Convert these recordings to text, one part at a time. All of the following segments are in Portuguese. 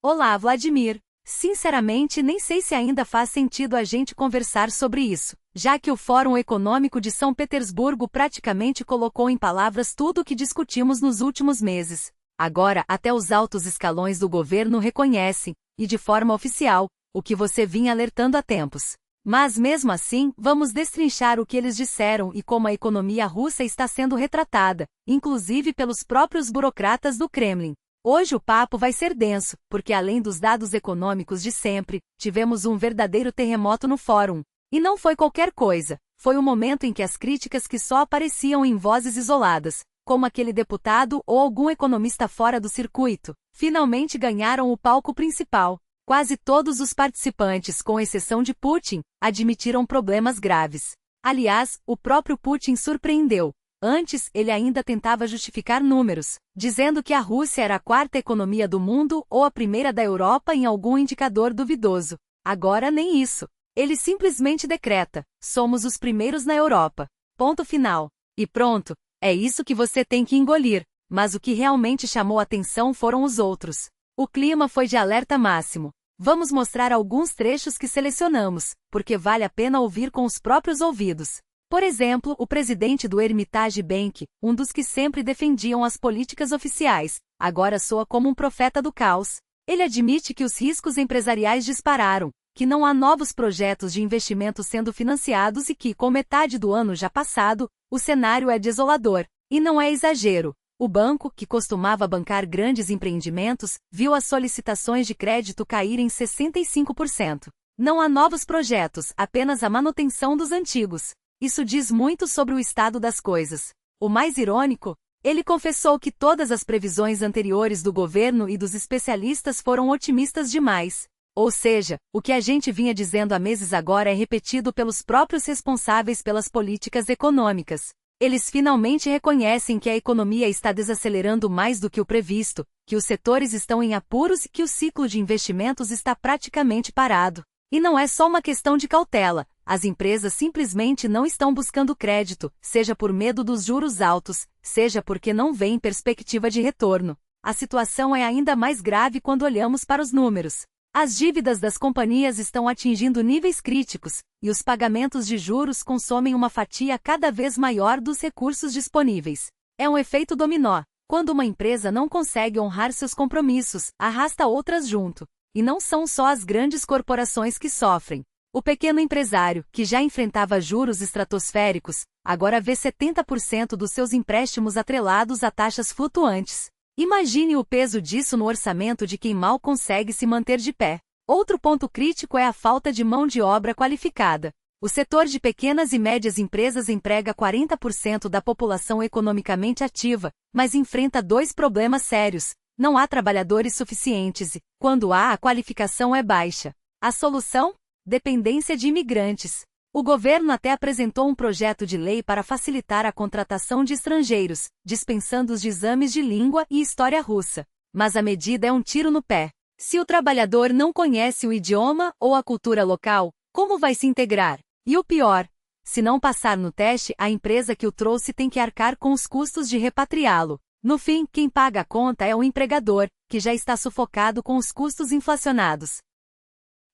Olá, Vladimir. Sinceramente, nem sei se ainda faz sentido a gente conversar sobre isso, já que o Fórum Econômico de São Petersburgo praticamente colocou em palavras tudo o que discutimos nos últimos meses. Agora, até os altos escalões do governo reconhecem, e de forma oficial, o que você vinha alertando há tempos. Mas mesmo assim, vamos destrinchar o que eles disseram e como a economia russa está sendo retratada, inclusive pelos próprios burocratas do Kremlin. Hoje o papo vai ser denso, porque além dos dados econômicos de sempre, tivemos um verdadeiro terremoto no fórum. E não foi qualquer coisa, foi o momento em que as críticas que só apareciam em vozes isoladas, como aquele deputado ou algum economista fora do circuito, finalmente ganharam o palco principal. Quase todos os participantes, com exceção de Putin, admitiram problemas graves. Aliás, o próprio Putin surpreendeu. Antes, ele ainda tentava justificar números, dizendo que a Rússia era a quarta economia do mundo ou a primeira da Europa em algum indicador duvidoso. Agora nem isso. Ele simplesmente decreta: somos os primeiros na Europa. Ponto final. E pronto, é isso que você tem que engolir. Mas o que realmente chamou atenção foram os outros. O clima foi de alerta máximo. Vamos mostrar alguns trechos que selecionamos, porque vale a pena ouvir com os próprios ouvidos. Por exemplo, o presidente do Hermitage Bank, um dos que sempre defendiam as políticas oficiais, agora soa como um profeta do caos. Ele admite que os riscos empresariais dispararam, que não há novos projetos de investimento sendo financiados e que, com metade do ano já passado, o cenário é desolador. E não é exagero. O banco, que costumava bancar grandes empreendimentos, viu as solicitações de crédito caírem 65%. Não há novos projetos, apenas a manutenção dos antigos. Isso diz muito sobre o estado das coisas. O mais irônico, ele confessou que todas as previsões anteriores do governo e dos especialistas foram otimistas demais. Ou seja, o que a gente vinha dizendo há meses agora é repetido pelos próprios responsáveis pelas políticas econômicas. Eles finalmente reconhecem que a economia está desacelerando mais do que o previsto, que os setores estão em apuros e que o ciclo de investimentos está praticamente parado. E não é só uma questão de cautela. As empresas simplesmente não estão buscando crédito, seja por medo dos juros altos, seja porque não veem perspectiva de retorno. A situação é ainda mais grave quando olhamos para os números. As dívidas das companhias estão atingindo níveis críticos, e os pagamentos de juros consomem uma fatia cada vez maior dos recursos disponíveis. É um efeito dominó. Quando uma empresa não consegue honrar seus compromissos, arrasta outras junto. E não são só as grandes corporações que sofrem. O pequeno empresário, que já enfrentava juros estratosféricos, agora vê 70% dos seus empréstimos atrelados a taxas flutuantes. Imagine o peso disso no orçamento de quem mal consegue se manter de pé. Outro ponto crítico é a falta de mão de obra qualificada. O setor de pequenas e médias empresas emprega 40% da população economicamente ativa, mas enfrenta dois problemas sérios. Não há trabalhadores suficientes e, quando há, a qualificação é baixa. A solução? Dependência de imigrantes. O governo até apresentou um projeto de lei para facilitar a contratação de estrangeiros, dispensando os exames de língua e história russa. Mas a medida é um tiro no pé. Se o trabalhador não conhece o idioma ou a cultura local, como vai se integrar? E o pior, se não passar no teste, a empresa que o trouxe tem que arcar com os custos de repatriá-lo. No fim, quem paga a conta é o empregador, que já está sufocado com os custos inflacionados.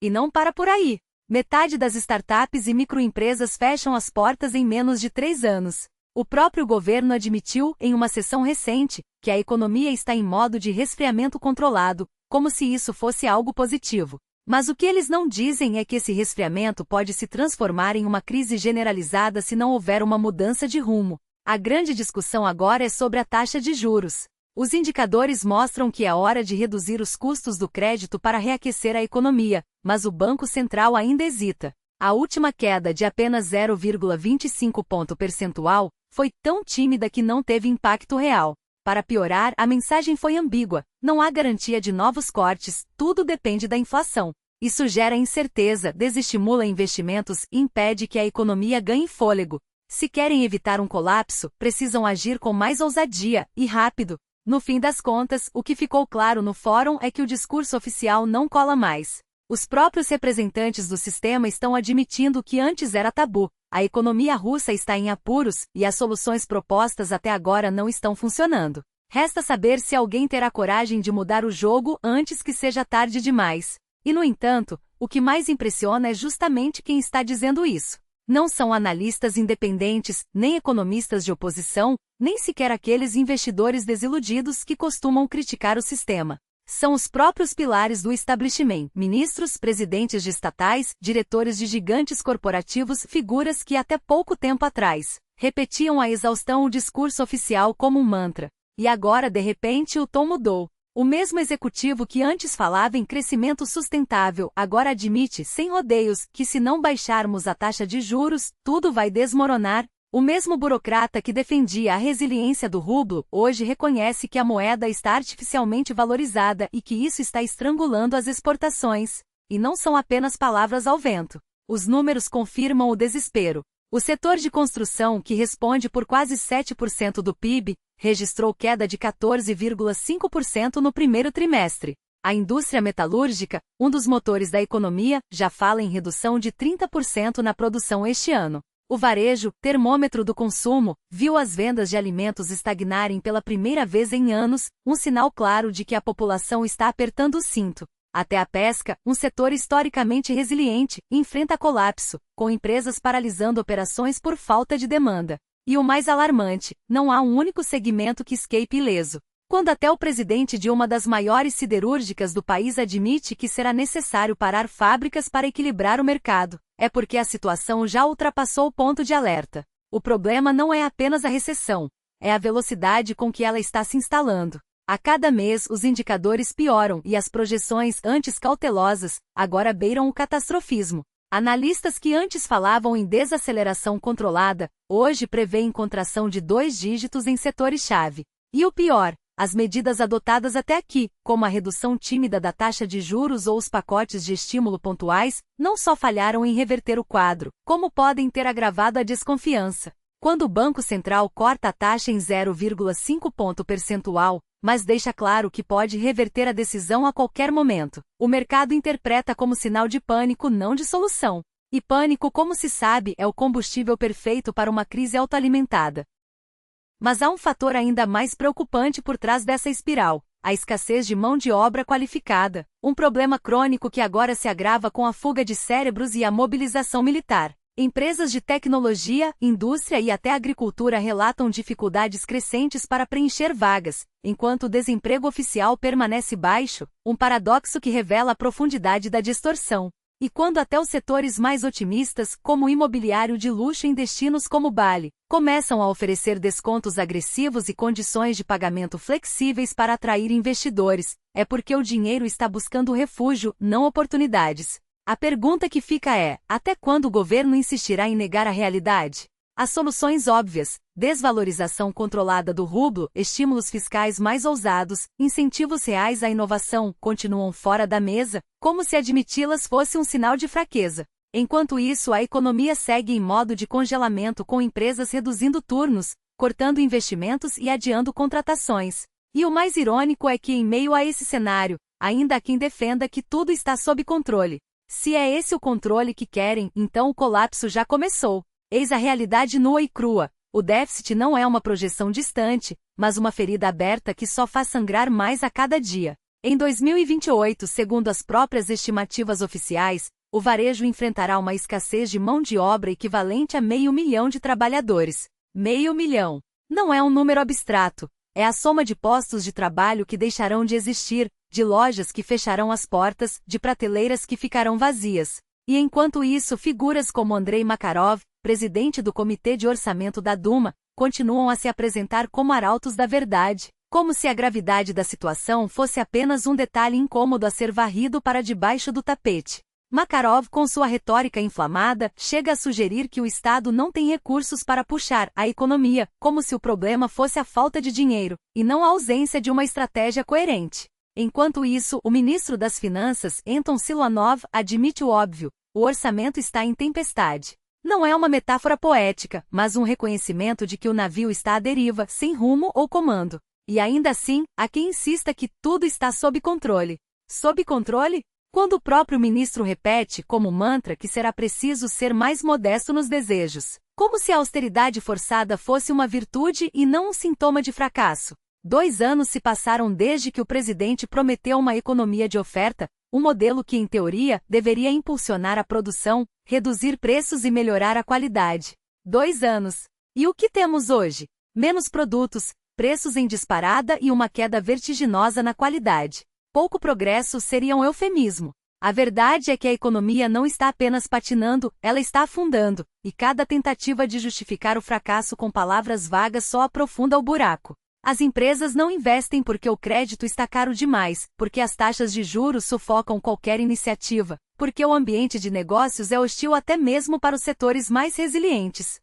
E não para por aí. Metade das startups e microempresas fecham as portas em menos de 3 anos. O próprio governo admitiu, em uma sessão recente, que a economia está em modo de resfriamento controlado, como se isso fosse algo positivo. Mas o que eles não dizem é que esse resfriamento pode se transformar em uma crise generalizada se não houver uma mudança de rumo. A grande discussão agora é sobre a taxa de juros. Os indicadores mostram que é hora de reduzir os custos do crédito para reaquecer a economia, mas o Banco Central ainda hesita. A última queda de apenas 0,25 ponto percentual foi tão tímida que não teve impacto real. Para piorar, a mensagem foi ambígua. Não há garantia de novos cortes, tudo depende da inflação. Isso gera incerteza, desestimula investimentos e impede que a economia ganhe fôlego. Se querem evitar um colapso, precisam agir com mais ousadia e rápido. No fim das contas, o que ficou claro no fórum é que o discurso oficial não cola mais. Os próprios representantes do sistema estão admitindo o que antes era tabu. A economia russa está em apuros, e as soluções propostas até agora não estão funcionando. Resta saber se alguém terá coragem de mudar o jogo antes que seja tarde demais. E no entanto, o que mais impressiona é justamente quem está dizendo isso. Não são analistas independentes, nem economistas de oposição, nem sequer aqueles investidores desiludidos que costumam criticar o sistema. São os próprios pilares do establishment, ministros, presidentes de estatais, diretores de gigantes corporativos, figuras que até pouco tempo atrás repetiam a exaustão o discurso oficial como um mantra. E agora, de repente, o tom mudou. O mesmo executivo que antes falava em crescimento sustentável, agora admite, sem rodeios, que se não baixarmos a taxa de juros, tudo vai desmoronar. O mesmo burocrata que defendia a resiliência do rublo, hoje reconhece que a moeda está artificialmente valorizada e que isso está estrangulando as exportações. E não são apenas palavras ao vento. Os números confirmam o desespero. O setor de construção, que responde por quase 7% do PIB, registrou queda de 14,5% no primeiro trimestre. A indústria metalúrgica, um dos motores da economia, já fala em redução de 30% na produção este ano. O varejo, termômetro do consumo, viu as vendas de alimentos estagnarem pela primeira vez em anos, um sinal claro de que a população está apertando o cinto. Até a pesca, um setor historicamente resiliente, enfrenta colapso, com empresas paralisando operações por falta de demanda. E o mais alarmante, não há um único segmento que escape ileso. Quando até o presidente de uma das maiores siderúrgicas do país admite que será necessário parar fábricas para equilibrar o mercado, é porque a situação já ultrapassou o ponto de alerta. O problema não é apenas a recessão, é a velocidade com que ela está se instalando. A cada mês os indicadores pioram e as projeções antes cautelosas, agora beiram o catastrofismo. Analistas que antes falavam em desaceleração controlada, hoje prevêem contração de 2 dígitos em setores-chave. E o pior, as medidas adotadas até aqui, como a redução tímida da taxa de juros ou os pacotes de estímulo pontuais, não só falharam em reverter o quadro, como podem ter agravado a desconfiança. Quando o Banco Central corta a taxa em 0,5 ponto percentual, mas deixa claro que pode reverter a decisão a qualquer momento, o mercado interpreta como sinal de pânico, não de solução. E pânico, como se sabe, é o combustível perfeito para uma crise autoalimentada. Mas há um fator ainda mais preocupante por trás dessa espiral: a escassez de mão de obra qualificada, um problema crônico que agora se agrava com a fuga de cérebros e a mobilização militar. Empresas de tecnologia, indústria e até agricultura relatam dificuldades crescentes para preencher vagas, enquanto o desemprego oficial permanece baixo, um paradoxo que revela a profundidade da distorção. E quando até os setores mais otimistas, como o imobiliário de luxo em destinos como Bali, começam a oferecer descontos agressivos e condições de pagamento flexíveis para atrair investidores, é porque o dinheiro está buscando refúgio, não oportunidades. A pergunta que fica é: até quando o governo insistirá em negar a realidade? As soluções óbvias: desvalorização controlada do rublo, estímulos fiscais mais ousados, incentivos reais à inovação, continuam fora da mesa, como se admiti-las fosse um sinal de fraqueza. Enquanto isso, a economia segue em modo de congelamento, com empresas reduzindo turnos, cortando investimentos e adiando contratações. E o mais irônico é que, em meio a esse cenário, ainda há quem defenda que tudo está sob controle. Se é esse o controle que querem, então o colapso já começou. Eis a realidade nua e crua. O déficit não é uma projeção distante, mas uma ferida aberta que só faz sangrar mais a cada dia. Em 2028, segundo as próprias estimativas oficiais, o varejo enfrentará uma escassez de mão de obra equivalente a 500 mil de trabalhadores. 500 mil. Não é um número abstrato. É a soma de postos de trabalho que deixarão de existir, de lojas que fecharão as portas, de prateleiras que ficarão vazias. E enquanto isso, figuras como Andrei Makarov, presidente do Comitê de Orçamento da Duma, continuam a se apresentar como arautos da verdade, como se a gravidade da situação fosse apenas um detalhe incômodo a ser varrido para debaixo do tapete. Makarov, com sua retórica inflamada, chega a sugerir que o Estado não tem recursos para puxar a economia, como se o problema fosse a falta de dinheiro, e não a ausência de uma estratégia coerente. Enquanto isso, o ministro das Finanças, Anton Siluanov, admite o óbvio: o orçamento está em tempestade. Não é uma metáfora poética, mas um reconhecimento de que o navio está à deriva, sem rumo ou comando. E ainda assim, há quem insista que tudo está sob controle. Sob controle? Quando o próprio ministro repete, como mantra, que será preciso ser mais modesto nos desejos. Como se a austeridade forçada fosse uma virtude e não um sintoma de fracasso. 2 anos se passaram desde que o presidente prometeu uma economia de oferta, um modelo que, em teoria, deveria impulsionar a produção, reduzir preços e melhorar a qualidade. 2 anos. E o que temos hoje? Menos produtos, preços em disparada e uma queda vertiginosa na qualidade. Pouco progresso seria um eufemismo. A verdade é que a economia não está apenas patinando, ela está afundando, e cada tentativa de justificar o fracasso com palavras vagas só aprofunda o buraco. As empresas não investem porque o crédito está caro demais, porque as taxas de juros sufocam qualquer iniciativa, porque o ambiente de negócios é hostil até mesmo para os setores mais resilientes.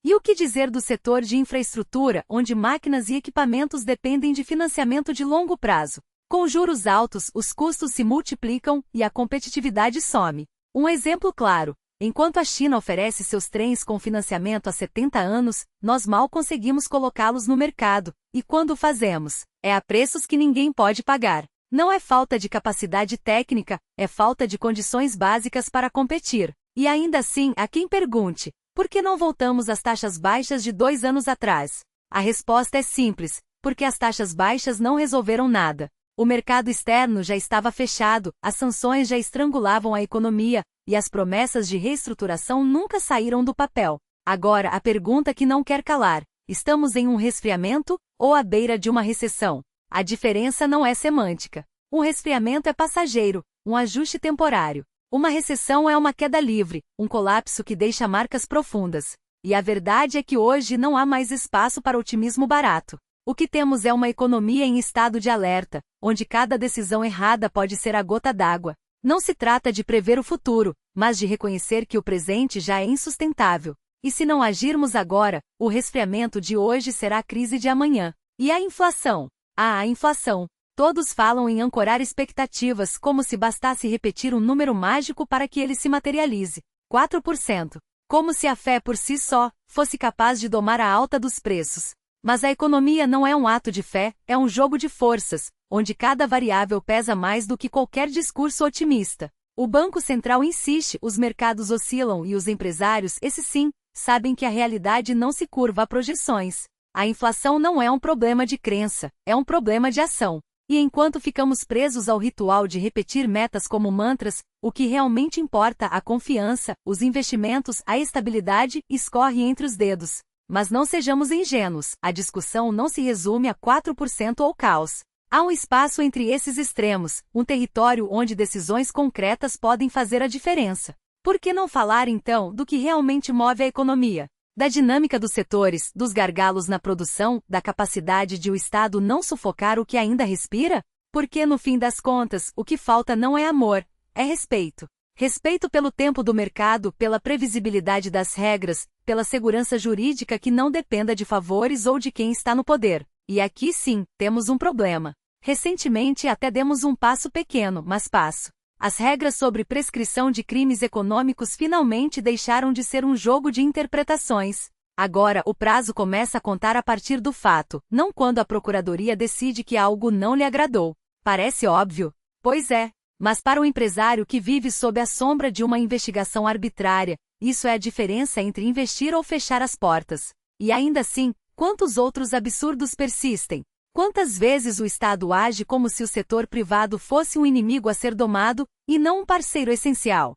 E o que dizer do setor de infraestrutura, onde máquinas e equipamentos dependem de financiamento de longo prazo? Com juros altos, os custos se multiplicam e a competitividade some. Um exemplo claro: enquanto a China oferece seus trens com financiamento há 70 anos, nós mal conseguimos colocá-los no mercado, e quando o fazemos, é a preços que ninguém pode pagar. Não é falta de capacidade técnica, é falta de condições básicas para competir. E ainda assim, há quem pergunte: por que não voltamos às taxas baixas de 2 anos atrás? A resposta é simples: porque as taxas baixas não resolveram nada. O mercado externo já estava fechado, as sanções já estrangulavam a economia, e as promessas de reestruturação nunca saíram do papel. Agora, a pergunta que não quer calar: estamos em um resfriamento ou à beira de uma recessão? A diferença não é semântica. Um resfriamento é passageiro, um ajuste temporário. Uma recessão é uma queda livre, um colapso que deixa marcas profundas. E a verdade é que hoje não há mais espaço para otimismo barato. O que temos é uma economia em estado de alerta, onde cada decisão errada pode ser a gota d'água. Não se trata de prever o futuro, mas de reconhecer que o presente já é insustentável. E se não agirmos agora, o resfriamento de hoje será a crise de amanhã. E a inflação? A inflação. Todos falam em ancorar expectativas como se bastasse repetir um número mágico para que ele se materialize. 4%. Como se a fé por si só fosse capaz de domar a alta dos preços. Mas a economia não é um ato de fé, é um jogo de forças, onde cada variável pesa mais do que qualquer discurso otimista. O Banco Central insiste, os mercados oscilam e os empresários, esses sim, sabem que a realidade não se curva a projeções. A inflação não é um problema de crença, é um problema de ação. E enquanto ficamos presos ao ritual de repetir metas como mantras, o que realmente importa, a confiança, os investimentos, a estabilidade, escorre entre os dedos. Mas não sejamos ingênuos, a discussão não se resume a 4% ou caos. Há um espaço entre esses extremos, um território onde decisões concretas podem fazer a diferença. Por que não falar então do que realmente move a economia? Da dinâmica dos setores, dos gargalos na produção, da capacidade de o Estado não sufocar o que ainda respira? Porque no fim das contas, o que falta não é amor, é respeito. Respeito pelo tempo do mercado, pela previsibilidade das regras, pela segurança jurídica que não dependa de favores ou de quem está no poder. E aqui sim, temos um problema. Recentemente até demos um passo pequeno, mas passo. As regras sobre prescrição de crimes econômicos finalmente deixaram de ser um jogo de interpretações. Agora o prazo começa a contar a partir do fato, não quando a Procuradoria decide que algo não lhe agradou. Parece óbvio? Pois é. Mas para o empresário que vive sob a sombra de uma investigação arbitrária, isso é a diferença entre investir ou fechar as portas. E ainda assim, quantos outros absurdos persistem? Quantas vezes o Estado age como se o setor privado fosse um inimigo a ser domado, e não um parceiro essencial?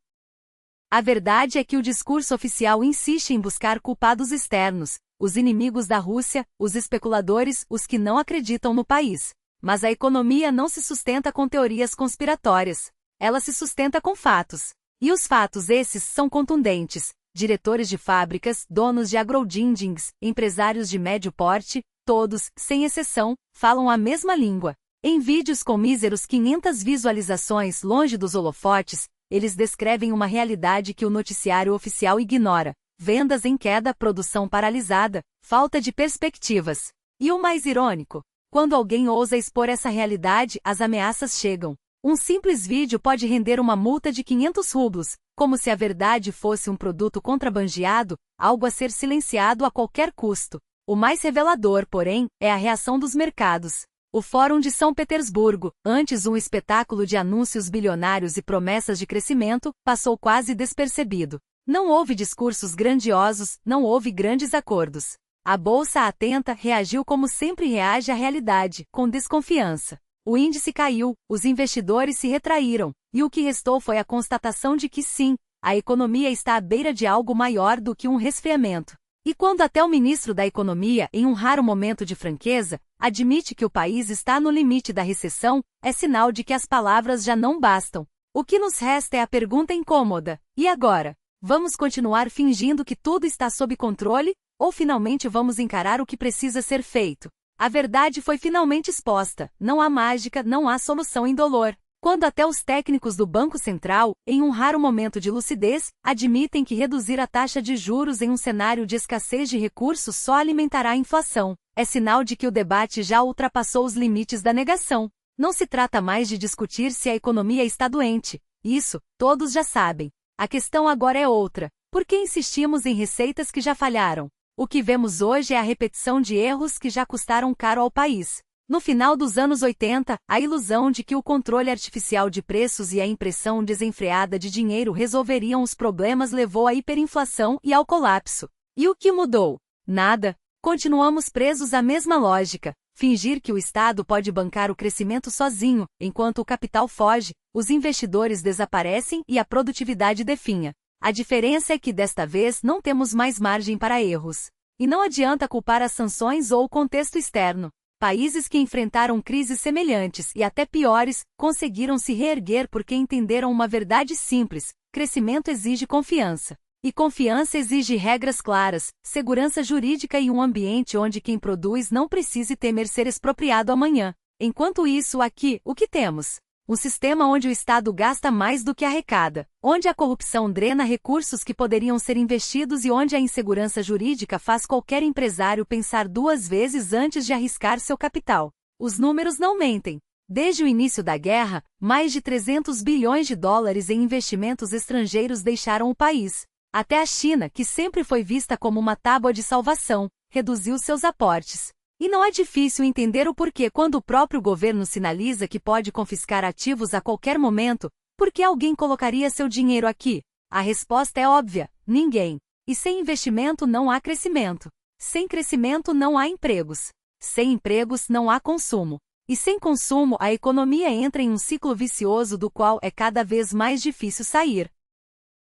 A verdade é que o discurso oficial insiste em buscar culpados externos, os inimigos da Rússia, os especuladores, os que não acreditam no país. Mas a economia não se sustenta com teorias conspiratórias. Ela se sustenta com fatos. E os fatos esses são contundentes. Diretores de fábricas, donos de agroholdings, empresários de médio porte, todos, sem exceção, falam a mesma língua. Em vídeos com míseros 500 visualizações longe dos holofotes, eles descrevem uma realidade que o noticiário oficial ignora. Vendas em queda, produção paralisada, falta de perspectivas. E o mais irônico? Quando alguém ousa expor essa realidade, as ameaças chegam. Um simples vídeo pode render uma multa de 500 rublos, como se a verdade fosse um produto contrabandeado, algo a ser silenciado a qualquer custo. O mais revelador, porém, é a reação dos mercados. O Fórum de São Petersburgo, antes um espetáculo de anúncios bilionários e promessas de crescimento, passou quase despercebido. Não houve discursos grandiosos, não houve grandes acordos. A bolsa atenta reagiu como sempre reage à realidade, com desconfiança. O índice caiu, os investidores se retraíram, e o que restou foi a constatação de que sim, a economia está à beira de algo maior do que um resfriamento. E quando até o ministro da Economia, em um raro momento de franqueza, admite que o país está no limite da recessão, é sinal de que as palavras já não bastam. O que nos resta é a pergunta incômoda: e agora? Vamos continuar fingindo que tudo está sob controle? Ou finalmente vamos encarar o que precisa ser feito? A verdade foi finalmente exposta: não há mágica, não há solução indolor. Quando até os técnicos do Banco Central, em um raro momento de lucidez, admitem que reduzir a taxa de juros em um cenário de escassez de recursos só alimentará a inflação, é sinal de que o debate já ultrapassou os limites da negação. Não se trata mais de discutir se a economia está doente. Isso, todos já sabem. A questão agora é outra: por que insistimos em receitas que já falharam? O que vemos hoje é a repetição de erros que já custaram caro ao país. No final dos anos 80, a ilusão de que o controle artificial de preços e a impressão desenfreada de dinheiro resolveriam os problemas levou à hiperinflação e ao colapso. E o que mudou? Nada. Continuamos presos à mesma lógica: fingir que o Estado pode bancar o crescimento sozinho, enquanto o capital foge, os investidores desaparecem e a produtividade definha. A diferença é que desta vez não temos mais margem para erros. E não adianta culpar as sanções ou o contexto externo. Países que enfrentaram crises semelhantes e até piores, conseguiram se reerguer porque entenderam uma verdade simples: crescimento exige confiança. E confiança exige regras claras, segurança jurídica e um ambiente onde quem produz não precise temer ser expropriado amanhã. Enquanto isso, aqui, o que temos? Um sistema onde o Estado gasta mais do que arrecada, onde a corrupção drena recursos que poderiam ser investidos e onde a insegurança jurídica faz qualquer empresário pensar duas vezes antes de arriscar seu capital. Os números não mentem. Desde o início da guerra, mais de 300 bilhões de dólares em investimentos estrangeiros deixaram o país. Até a China, que sempre foi vista como uma tábua de salvação, reduziu seus aportes. E não é difícil entender o porquê quando o próprio governo sinaliza que pode confiscar ativos a qualquer momento. Por que alguém colocaria seu dinheiro aqui? A resposta é óbvia: ninguém. E sem investimento não há crescimento. Sem crescimento não há empregos. Sem empregos não há consumo. E sem consumo a economia entra em um ciclo vicioso do qual é cada vez mais difícil sair.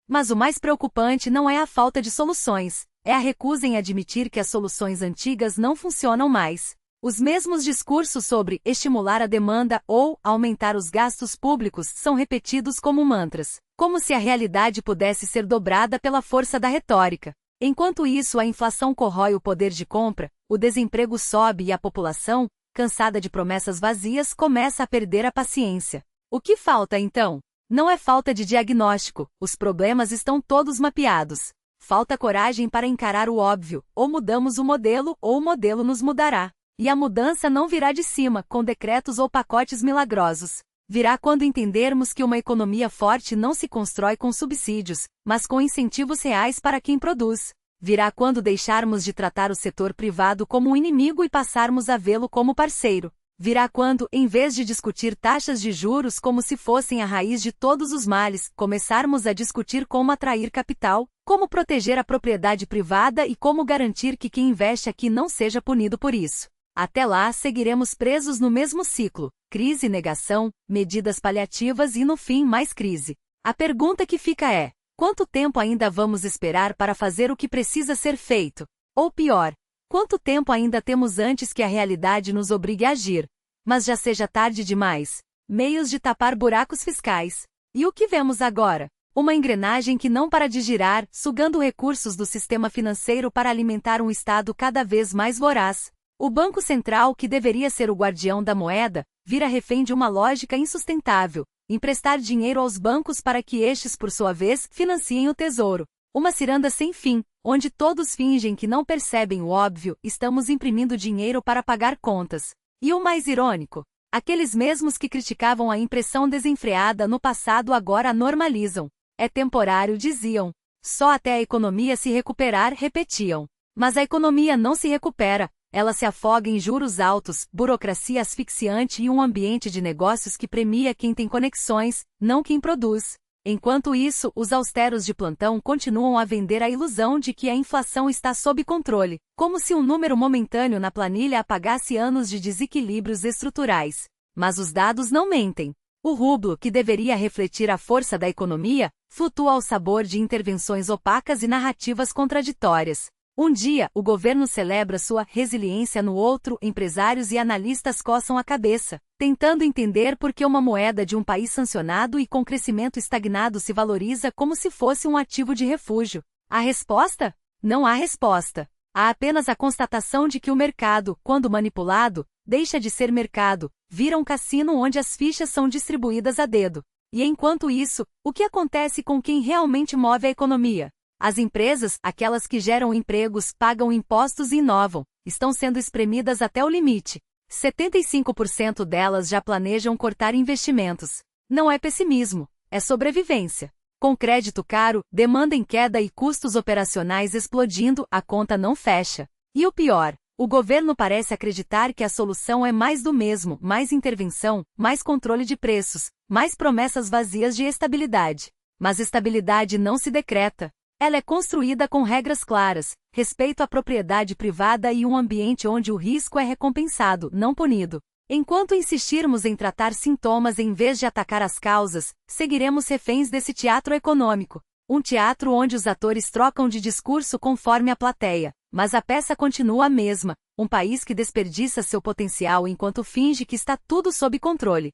Mas o mais preocupante não é a falta de soluções, é a recusa em admitir que as soluções antigas não funcionam mais. Os mesmos discursos sobre estimular a demanda ou aumentar os gastos públicos são repetidos como mantras, como se a realidade pudesse ser dobrada pela força da retórica. Enquanto isso, a inflação corrói o poder de compra, o desemprego sobe e a população, cansada de promessas vazias, começa a perder a paciência. O que falta então? Não é falta de diagnóstico, os problemas estão todos mapeados. Falta coragem para encarar o óbvio: ou mudamos o modelo ou o modelo nos mudará. E a mudança não virá de cima, com decretos ou pacotes milagrosos. Virá quando entendermos que uma economia forte não se constrói com subsídios, mas com incentivos reais para quem produz. Virá quando deixarmos de tratar o setor privado como um inimigo e passarmos a vê-lo como parceiro. Virá quando, em vez de discutir taxas de juros como se fossem a raiz de todos os males, começarmos a discutir como atrair capital, como proteger a propriedade privada e como garantir que quem investe aqui não seja punido por isso. Até lá, seguiremos presos no mesmo ciclo: crise, negação, medidas paliativas e, no fim, mais crise. A pergunta que fica é: quanto tempo ainda vamos esperar para fazer o que precisa ser feito? Ou pior, quanto tempo ainda temos antes que a realidade nos obrigue a agir? Mas já seja tarde demais. Meios de tapar buracos fiscais. E o que vemos agora? Uma engrenagem que não para de girar, sugando recursos do sistema financeiro para alimentar um Estado cada vez mais voraz. O Banco Central, que deveria ser o guardião da moeda, vira refém de uma lógica insustentável: emprestar dinheiro aos bancos para que estes, por sua vez, financiem o tesouro. Uma ciranda sem fim, onde todos fingem que não percebem o óbvio: estamos imprimindo dinheiro para pagar contas. E o mais irônico? Aqueles mesmos que criticavam a impressão desenfreada no passado agora a normalizam. É temporário, diziam. Só até a economia se recuperar, repetiam. Mas a economia não se recupera. Ela se afoga em juros altos, burocracia asfixiante e um ambiente de negócios que premia quem tem conexões, não quem produz. Enquanto isso, os austeros de plantão continuam a vender a ilusão de que a inflação está sob controle, como se um número momentâneo na planilha apagasse anos de desequilíbrios estruturais. Mas os dados não mentem. O rublo, que deveria refletir a força da economia, flutua ao sabor de intervenções opacas e narrativas contraditórias. Um dia, o governo celebra sua resiliência, no outro, empresários e analistas coçam a cabeça, tentando entender por que uma moeda de um país sancionado e com crescimento estagnado se valoriza como se fosse um ativo de refúgio. A resposta? Não há resposta. Há apenas a constatação de que o mercado, quando manipulado, deixa de ser mercado, vira um cassino onde as fichas são distribuídas a dedo. E enquanto isso, o que acontece com quem realmente move a economia? As empresas, aquelas que geram empregos, pagam impostos e inovam, estão sendo espremidas até o limite. 75% delas já planejam cortar investimentos. Não é pessimismo, é sobrevivência. Com crédito caro, demanda em queda e custos operacionais explodindo, a conta não fecha. E o pior, o governo parece acreditar que a solução é mais do mesmo, mais intervenção, mais controle de preços, mais promessas vazias de estabilidade. Mas estabilidade não se decreta. Ela é construída com regras claras, respeito à propriedade privada e um ambiente onde o risco é recompensado, não punido. Enquanto insistirmos em tratar sintomas em vez de atacar as causas, seguiremos reféns desse teatro econômico. Um teatro onde os atores trocam de discurso conforme a plateia, mas a peça continua a mesma, um país que desperdiça seu potencial enquanto finge que está tudo sob controle.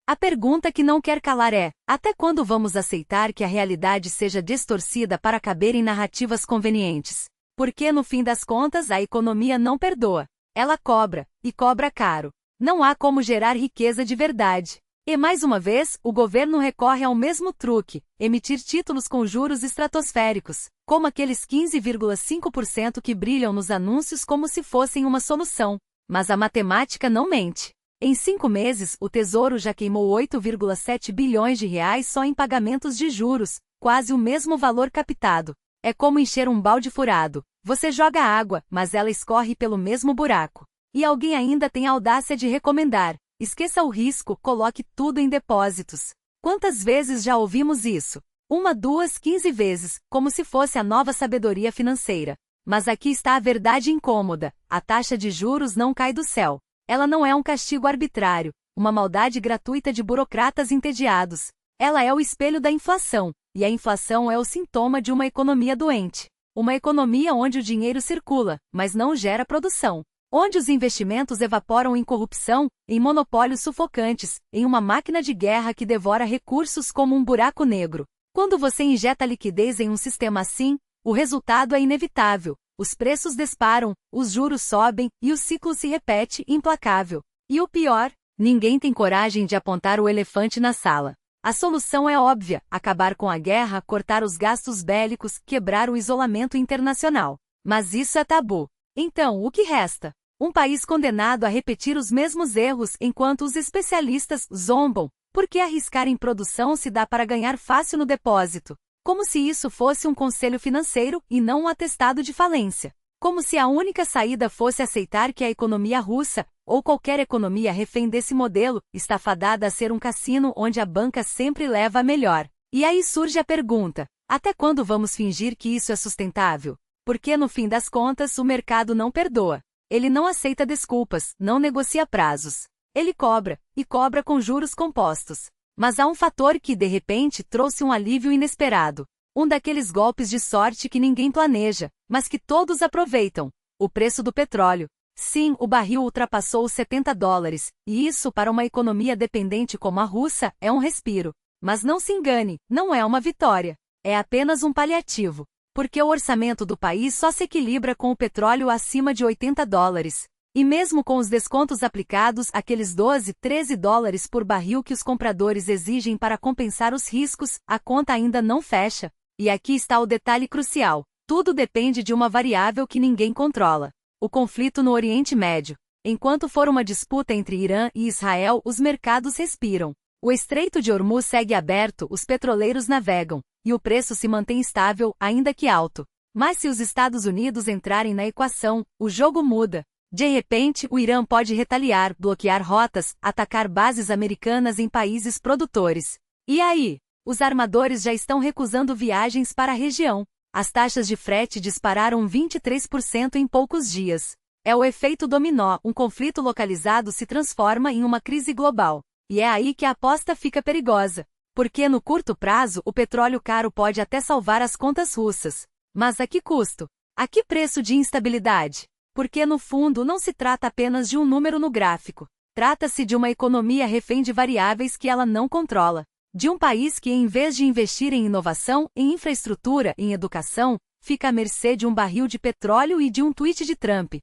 A pergunta que não quer calar é: até quando vamos aceitar que a realidade seja distorcida para caber em narrativas convenientes? Porque, no fim das contas, a economia não perdoa. Ela cobra, e cobra caro. Não há como gerar riqueza de verdade. E mais uma vez, o governo recorre ao mesmo truque: emitir títulos com juros estratosféricos, como aqueles 15,5% que brilham nos anúncios como se fossem uma solução. Mas a matemática não mente. Em 5 meses, o Tesouro já queimou 8,7 bilhões de reais só em pagamentos de juros, quase o mesmo valor captado. É como encher um balde furado. Você joga água, mas ela escorre pelo mesmo buraco. E alguém ainda tem a audácia de recomendar: esqueça o risco, coloque tudo em depósitos. Quantas vezes já ouvimos isso? 1, 2, 15 vezes, como se fosse a nova sabedoria financeira. Mas aqui está a verdade incômoda: a taxa de juros não cai do céu. Ela não é um castigo arbitrário, uma maldade gratuita de burocratas entediados. Ela é o espelho da inflação, e a inflação é o sintoma de uma economia doente. Uma economia onde o dinheiro circula, mas não gera produção. Onde os investimentos evaporam em corrupção, em monopólios sufocantes, em uma máquina de guerra que devora recursos como um buraco negro. Quando você injeta liquidez em um sistema assim, o resultado é inevitável. Os preços disparam, os juros sobem e o ciclo se repete, implacável. E o pior, ninguém tem coragem de apontar o elefante na sala. A solução é óbvia: acabar com a guerra, cortar os gastos bélicos, quebrar o isolamento internacional. Mas isso é tabu. Então, o que resta? Um país condenado a repetir os mesmos erros enquanto os especialistas zombam. Por que arriscar em produção se dá para ganhar fácil no depósito? Como se isso fosse um conselho financeiro e não um atestado de falência. Como se a única saída fosse aceitar que a economia russa, ou qualquer economia refém desse modelo, está fadada a ser um cassino onde a banca sempre leva a melhor. E aí surge a pergunta: até quando vamos fingir que isso é sustentável? Porque no fim das contas o mercado não perdoa. Ele não aceita desculpas, não negocia prazos. Ele cobra, e cobra com juros compostos. Mas há um fator que, de repente, trouxe um alívio inesperado. Um daqueles golpes de sorte que ninguém planeja, mas que todos aproveitam: o preço do petróleo. Sim, o barril ultrapassou os $70, e isso, para uma economia dependente como a russa, é um respiro. Mas não se engane, não é uma vitória. É apenas um paliativo. Porque o orçamento do país só se equilibra com o petróleo acima de $80. E mesmo com os descontos aplicados, aqueles 12, 13 dólares por barril que os compradores exigem para compensar os riscos, a conta ainda não fecha. E aqui está o detalhe crucial: tudo depende de uma variável que ninguém controla: o conflito no Oriente Médio. Enquanto for uma disputa entre Irã e Israel, os mercados respiram. O Estreito de Hormuz segue aberto, os petroleiros navegam, e o preço se mantém estável, ainda que alto. Mas se os Estados Unidos entrarem na equação, o jogo muda. De repente, o Irã pode retaliar, bloquear rotas, atacar bases americanas em países produtores. E aí? Os armadores já estão recusando viagens para a região. As taxas de frete dispararam 23% em poucos dias. É o efeito dominó, um conflito localizado se transforma em uma crise global. E é aí que a aposta fica perigosa. Porque no curto prazo o petróleo caro pode até salvar as contas russas. Mas a que custo? A que preço de instabilidade? Porque no fundo não se trata apenas de um número no gráfico. Trata-se de uma economia refém de variáveis que ela não controla. De um país que, em vez de investir em inovação, em infraestrutura, em educação, fica à mercê de um barril de petróleo e de um tweet de Trump.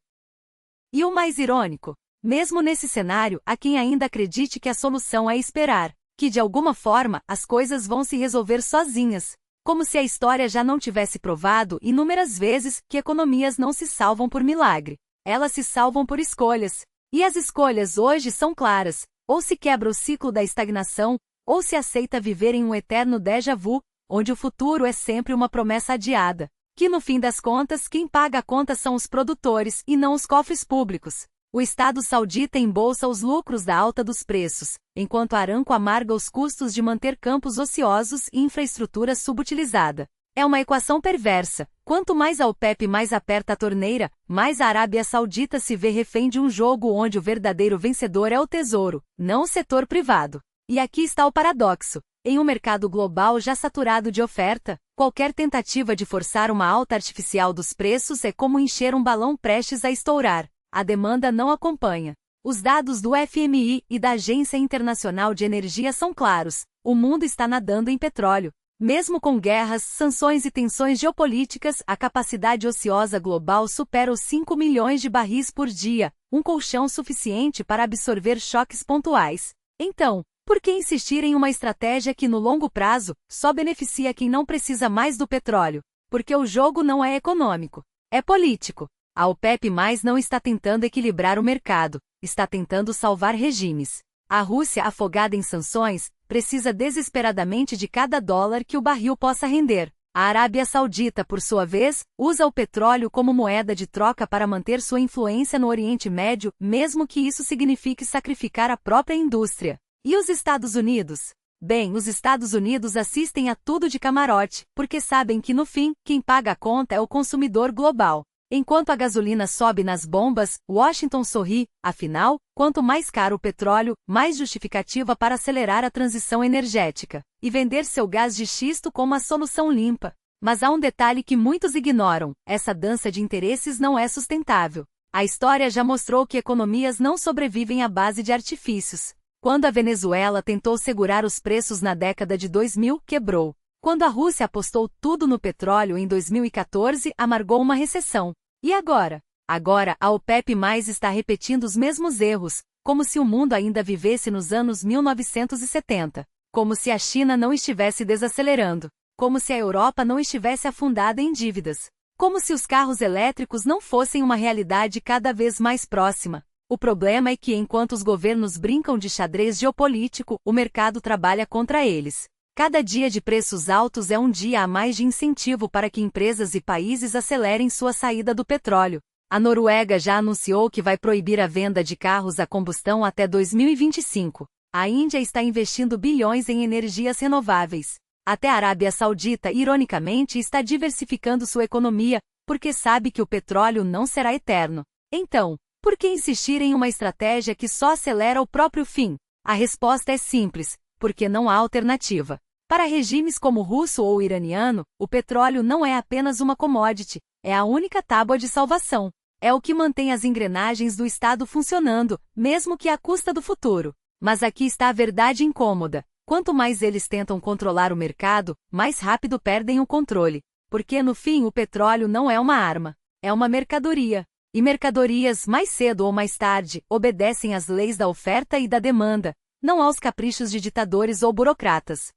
E o mais irônico? Mesmo nesse cenário, há quem ainda acredite que a solução é esperar, que de alguma forma as coisas vão se resolver sozinhas. Como se a história já não tivesse provado inúmeras vezes que economias não se salvam por milagre. Elas se salvam por escolhas. E as escolhas hoje são claras. Ou se quebra o ciclo da estagnação, ou se aceita viver em um eterno déjà vu, onde o futuro é sempre uma promessa adiada. Que no fim das contas quem paga a conta são os produtores e não os cofres públicos. O Estado saudita embolsa os lucros da alta dos preços, enquanto Aramco amarga os custos de manter campos ociosos e infraestrutura subutilizada. É uma equação perversa. Quanto mais a OPEP mais aperta a torneira, mais a Arábia Saudita se vê refém de um jogo onde o verdadeiro vencedor é o tesouro, não o setor privado. E aqui está o paradoxo. Em um mercado global já saturado de oferta, qualquer tentativa de forçar uma alta artificial dos preços é como encher um balão prestes a estourar. A demanda não acompanha. Os dados do FMI e da Agência Internacional de Energia são claros. O mundo está nadando em petróleo. Mesmo com guerras, sanções e tensões geopolíticas, a capacidade ociosa global supera os 5 milhões de barris por dia, um colchão suficiente para absorver choques pontuais. Então, por que insistir em uma estratégia que no longo prazo só beneficia quem não precisa mais do petróleo? Porque o jogo não é econômico, é político. A OPEP+ não está tentando equilibrar o mercado, está tentando salvar regimes. A Rússia, afogada em sanções, precisa desesperadamente de cada dólar que o barril possa render. A Arábia Saudita, por sua vez, usa o petróleo como moeda de troca para manter sua influência no Oriente Médio, mesmo que isso signifique sacrificar a própria indústria. E os Estados Unidos? Bem, os Estados Unidos assistem a tudo de camarote, porque sabem que no fim, quem paga a conta é o consumidor global. Enquanto a gasolina sobe nas bombas, Washington sorri, afinal, quanto mais caro o petróleo, mais justificativa para acelerar a transição energética e vender seu gás de xisto como a solução limpa. Mas há um detalhe que muitos ignoram: essa dança de interesses não é sustentável. A história já mostrou que economias não sobrevivem à base de artifícios. Quando a Venezuela tentou segurar os preços na década de 2000, quebrou. Quando a Rússia apostou tudo no petróleo em 2014, amargou uma recessão. E agora? Agora, a OPEP+ está repetindo os mesmos erros, como se o mundo ainda vivesse nos anos 1970. Como se a China não estivesse desacelerando. Como se a Europa não estivesse afundada em dívidas. Como se os carros elétricos não fossem uma realidade cada vez mais próxima. O problema é que enquanto os governos brincam de xadrez geopolítico, o mercado trabalha contra eles. Cada dia de preços altos é um dia a mais de incentivo para que empresas e países acelerem sua saída do petróleo. A Noruega já anunciou que vai proibir a venda de carros a combustão até 2025. A Índia está investindo bilhões em energias renováveis. Até a Arábia Saudita, ironicamente, está diversificando sua economia, porque sabe que o petróleo não será eterno. Então, por que insistir em uma estratégia que só acelera o próprio fim? A resposta é simples: porque não há alternativa. Para regimes como o russo ou o iraniano, o petróleo não é apenas uma commodity, é a única tábua de salvação. É o que mantém as engrenagens do Estado funcionando, mesmo que à custa do futuro. Mas aqui está a verdade incômoda. Quanto mais eles tentam controlar o mercado, mais rápido perdem o controle. Porque no fim o petróleo não é uma arma, é uma mercadoria. E mercadorias, mais cedo ou mais tarde, obedecem às leis da oferta e da demanda, não aos caprichos de ditadores ou burocratas.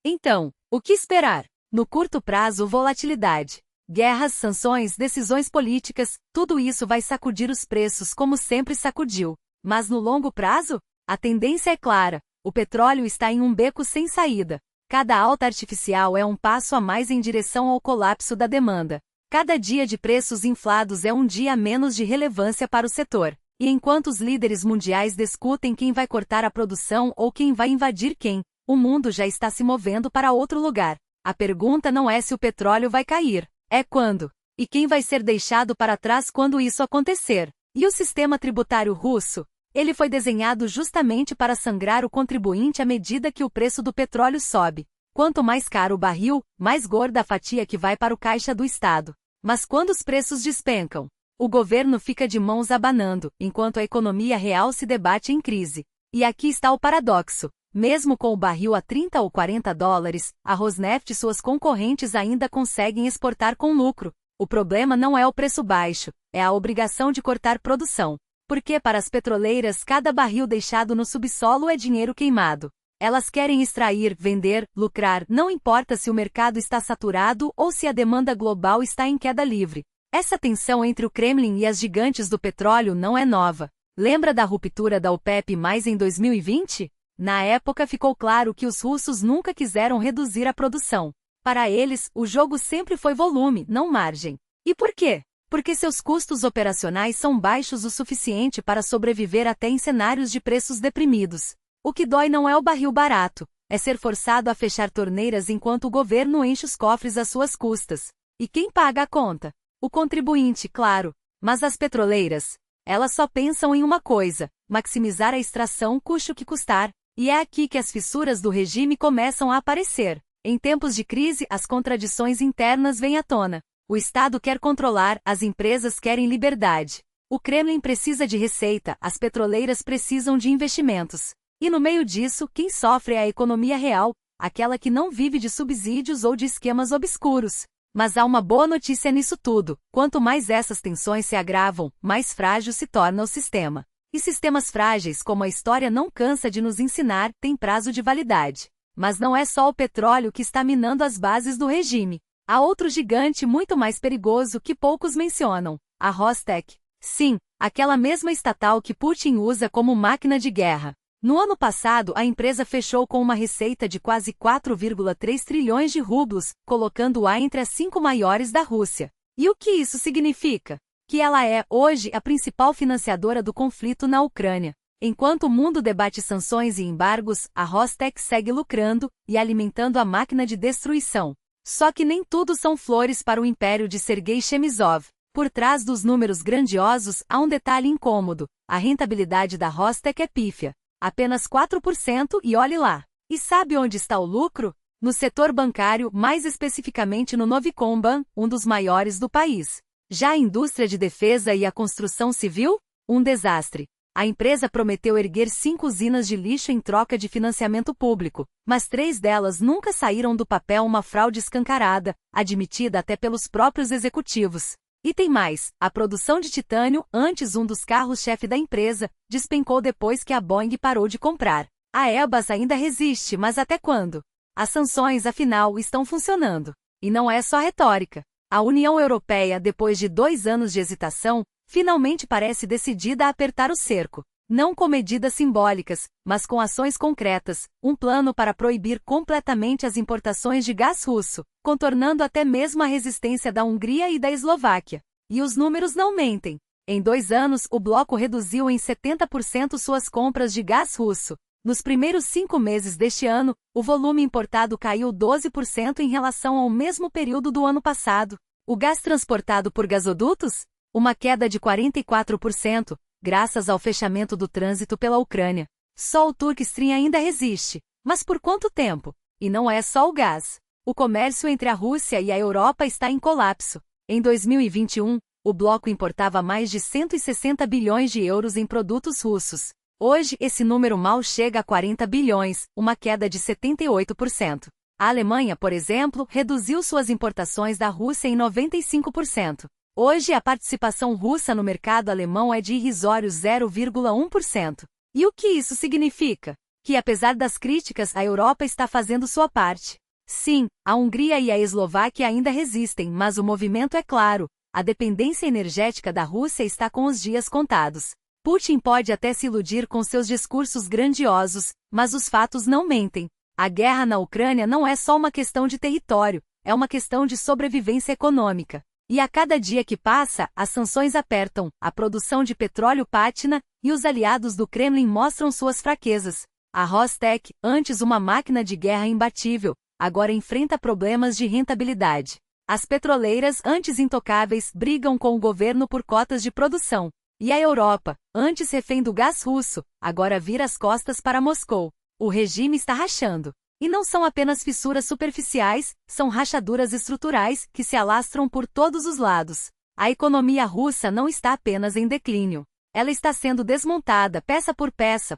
Então, o que esperar? No curto prazo, volatilidade. Guerras, sanções, decisões políticas, tudo isso vai sacudir os preços como sempre sacudiu. Mas no longo prazo? A tendência é clara. O petróleo está em um beco sem saída. Cada alta artificial é um passo a mais em direção ao colapso da demanda. Cada dia de preços inflados é um dia a menos de relevância para o setor. E enquanto os líderes mundiais discutem quem vai cortar a produção ou quem vai invadir quem, O mundo já está se movendo para outro lugar. A pergunta não é se o petróleo vai cair, é quando. E quem vai ser deixado para trás quando isso acontecer. E o sistema tributário russo? Ele foi desenhado justamente para sangrar o contribuinte à medida que o preço do petróleo sobe. Quanto mais caro o barril, mais gorda a fatia que vai para o caixa do Estado. Mas quando os preços despencam, o governo fica de mãos abanando, enquanto a economia real se debate em crise. E aqui está o paradoxo. Mesmo com o barril a 30 ou 40 dólares, a Rosneft e suas concorrentes ainda conseguem exportar com lucro. O problema não é o preço baixo, é a obrigação de cortar produção. Porque para as petroleiras cada barril deixado no subsolo é dinheiro queimado. Elas querem extrair, vender, lucrar, não importa se o mercado está saturado ou se a demanda global está em queda livre. Essa tensão entre o Kremlin e as gigantes do petróleo não é nova. Lembra da ruptura da OPEP+ em 2020? Na época ficou claro que os russos nunca quiseram reduzir a produção. Para eles, o jogo sempre foi volume, não margem. E por quê? Porque seus custos operacionais são baixos o suficiente para sobreviver até em cenários de preços deprimidos. O que dói não é o barril barato, é ser forçado a fechar torneiras enquanto o governo enche os cofres às suas custas. E quem paga a conta? O contribuinte, claro. Mas as petroleiras? Elas só pensam em uma coisa: maximizar a extração custe o que custar. E é aqui que as fissuras do regime começam a aparecer. Em tempos de crise, as contradições internas vêm à tona. O Estado quer controlar, as empresas querem liberdade. O Kremlin precisa de receita, as petroleiras precisam de investimentos. E no meio disso, quem sofre é a economia real, aquela que não vive de subsídios ou de esquemas obscuros. Mas há uma boa notícia nisso tudo: quanto mais essas tensões se agravam, mais frágil se torna o sistema. E sistemas frágeis, como a história não cansa de nos ensinar, têm prazo de validade. Mas não é só o petróleo que está minando as bases do regime. Há outro gigante muito mais perigoso que poucos mencionam: a Rostec. Sim, aquela mesma estatal que Putin usa como máquina de guerra. No ano passado, a empresa fechou com uma receita de quase 4,3 trilhões de rublos, colocando-a entre as 5 maiores da Rússia. E o que isso significa? Que ela é, hoje, a principal financiadora do conflito na Ucrânia. Enquanto o mundo debate sanções e embargos, a Rostec segue lucrando e alimentando a máquina de destruição. Só que nem tudo são flores para o império de Sergei Chemizov. Por trás dos números grandiosos, há um detalhe incômodo: a rentabilidade da Rostec é pífia. Apenas 4% e olhe lá. E sabe onde está o lucro? No setor bancário, mais especificamente no Novicomban, um dos maiores do país. Já a indústria de defesa e a construção civil? Um desastre. A empresa prometeu erguer 5 usinas de lixo em troca de financiamento público, mas 3 delas nunca saíram do papel, uma fraude escancarada, admitida até pelos próprios executivos. E tem mais: a produção de titânio, antes um dos carros-chefe da empresa, despencou depois que a Boeing parou de comprar. A Airbus ainda resiste, mas até quando? As sanções, afinal, estão funcionando. E não é só retórica. A União Europeia, depois de 2 anos de hesitação, finalmente parece decidida a apertar o cerco. Não com medidas simbólicas, mas com ações concretas, um plano para proibir completamente as importações de gás russo, contornando até mesmo a resistência da Hungria e da Eslováquia. E os números não mentem. Em 2 anos, o bloco reduziu em 70% suas compras de gás russo. Nos primeiros 5 meses deste ano, o volume importado caiu 12% em relação ao mesmo período do ano passado. O gás transportado por gasodutos? Uma queda de 44%, graças ao fechamento do trânsito pela Ucrânia. Só o Turk Stream ainda resiste. Mas por quanto tempo? E não é só o gás. O comércio entre a Rússia e a Europa está em colapso. Em 2021, o bloco importava mais de 160 bilhões de euros em produtos russos. Hoje, esse número mal chega a 40 bilhões, uma queda de 78%. A Alemanha, por exemplo, reduziu suas importações da Rússia em 95%. Hoje, a participação russa no mercado alemão é de irrisórios 0,1%. E o que isso significa? Que, apesar das críticas, a Europa está fazendo sua parte. Sim, a Hungria e a Eslováquia ainda resistem, mas o movimento é claro: a dependência energética da Rússia está com os dias contados. Putin pode até se iludir com seus discursos grandiosos, mas os fatos não mentem. A guerra na Ucrânia não é só uma questão de território, é uma questão de sobrevivência econômica. E a cada dia que passa, as sanções apertam, a produção de petróleo patina, e os aliados do Kremlin mostram suas fraquezas. A Rostec, antes uma máquina de guerra imbatível, agora enfrenta problemas de rentabilidade. As petroleiras, antes intocáveis, brigam com o governo por cotas de produção. E a Europa, antes refém do gás russo, agora vira as costas para Moscou. O regime está rachando. E não são apenas fissuras superficiais, são rachaduras estruturais que se alastram por todos os lados. A economia russa não está apenas em declínio. Ela está sendo desmontada peça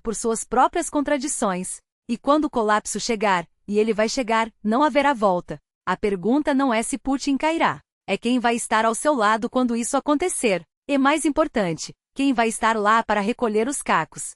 por suas próprias contradições. E quando o colapso chegar, e ele vai chegar, não haverá volta. A pergunta não é se Putin cairá. É quem vai estar ao seu lado quando isso acontecer. E mais importante, quem vai estar lá para recolher os cacos.